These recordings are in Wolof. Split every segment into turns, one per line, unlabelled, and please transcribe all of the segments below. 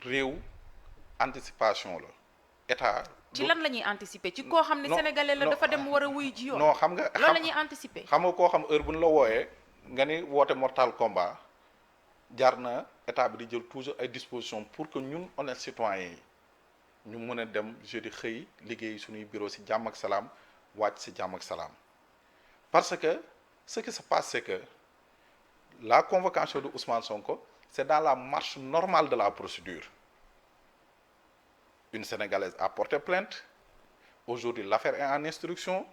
réew anticipation la état.
ci lan la ñuy anticiper ci koo xam ne sénégalais la dafa dem war a wuy ji yoon.
non xam nga
loolu la ñuy anticiper.
xam nga koo xam heure bu ñu la wooyee nga ni woote mortal combat jar na état bi di jël toujours ay dispositions pour que ñun honnêtes citoyens yi ñu mën a dem jeudi xëy liggéey suñuy bureau ci jàmm ak salaam wàcc ci jàmm ak salaam parce que ce qui se passe c'est que la convocation de Ousmane Sonko c'est dans la marche normale de la procédure. Une Sénégalaise a porté plainte. Aujourd'hui, l'affaire est en instruction.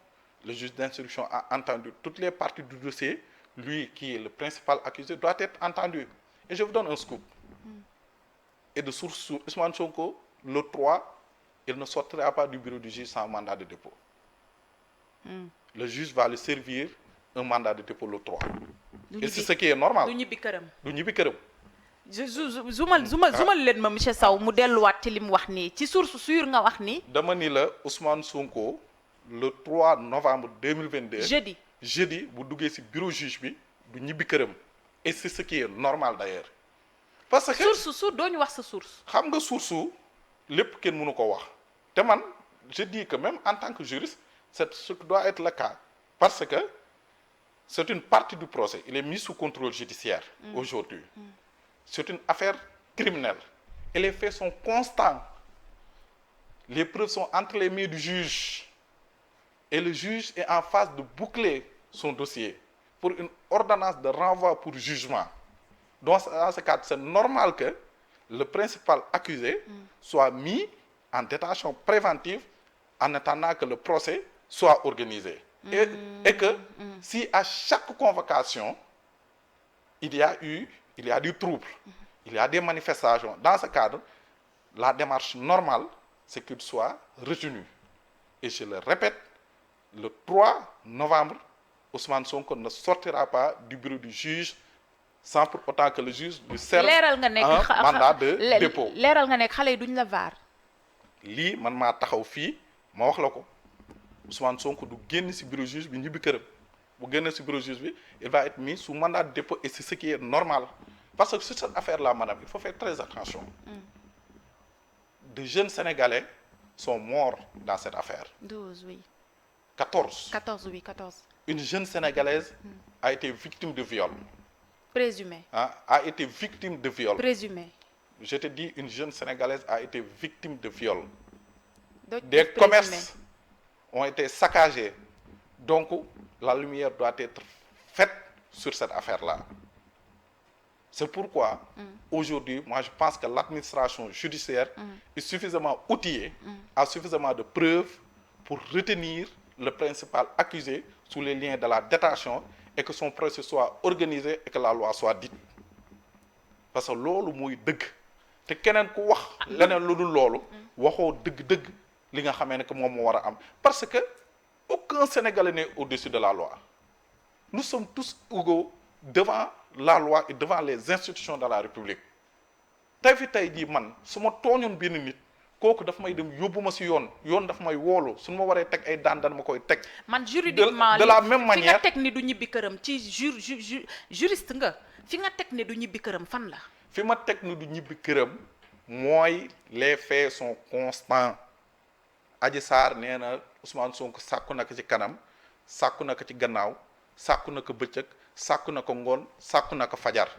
Le juge d'instruction a entendu toutes les parties du dossier. Lui, qui est le principal accusé, doit être entendu. Et je vous donne un scoop. Et de source sur Ousmane Sonko, le 3, il ne sortira pas du bureau du juge sans mandat de dépôt. Le juge va lui servir un mandat de dépôt le 3. Et c'est ce qui est normal.
du ñibbi këram.
du ñibbi këram.
zumal leen ma monsieur Sow mu delluwaat ci li mu wax nii ci source sûre nga wax ni.
dama ni la Ousmane Sonko le 3 novembre 2022. jeudi bu duggee ci bureau juge bi du ñibbi këram. et c'est ce qui est normal d'ailleurs. parce que
source doo ñu wax sa source.
xam nga source lépp kenn mënu ko wax te man je dis que même en tant que juriste c'est ce qui doit être le cas parce que c'est une partie du procès il est mis sous contrôle judiciaire aujourd'hui. C'est une affaire criminelle et les faits sont constants. Les preuves sont entre les mains du juge et le juge est en phase de boucler son dossier pour une ordonnance de renvoi pour jugement. Donc dans ce cadre, c'est normal que le principal accusé soit mis en détention préventive en attendant que le procès soit organisé. Et que si à chaque convocation, il y a du trouble, il y a des manifestations. Dans ce cadre, la démarche normale, c'est qu'il soit retenu. Et je le répète, le 3 novembre, Ousmane Sonko ne sortira pas du bureau du juge sans pour autant que le juge lui serve un mandat de dépôt.
leeral nga nekk xale yi duñ la vaar.
lii man maa taxaw fii ma wax la ko Ousmane Sonko du génn ci bureau juge bi ñibbi këram bu génn ci bureau juge bi il va être mis sous mandat de dépôt et c'est ce qui est normal parce que sur cette affaire-là madame il faut faire très attention. De jeunes Sénégalais sont morts dans cette affaire.
12 oui.
14.
14 oui 14.
Une jeune Sénégalaise a été victime de viol.
Présumé.
A été victime de viol.
Présumé.
Je te dis, une jeune Sénégalaise a été victime de viol.
Des
commerces ont été saccagés. Donc, la lumière doit être faite sur cette affaire-là. C'est pourquoi, aujourd'hui, moi, je pense que l'administration judiciaire est suffisamment outillée, a suffisamment de preuves pour retenir le principal accusé sous les liens de la détention et que son procès soit organisé et que la loi soit dite. Parce que loolu mooy dëgg te keneen ku wax leneen lu dul loolu waxoo dëgg-dëgg li nga xamee ne que moom moo war a am parce que aucun Sénégalais n'est au-dessus de la loi. Nous sommes tous égaux devant la loi et devant les institutions de la République. tey jii man su ma tooñoon benn nit kooku daf may dem yóbbu ma ci yoon daf may woolu suñu ma waree teg ay daan ma koy teg.
man juridiquement
de la même manière
fi nga teg ni du ñibbi këram ci juriste nga fi nga teg ni du ñibbi këram fan la.
fi ma teg ni du ñibbi këram mooy les faits sont constants. Adji Sarr nee na Ousmane Sonko sàkku na ko ci kanam sàkku na ko ci gannaaw sàkku na ko bëccëg sàkku na ko ngoon sàkku na ko fajar.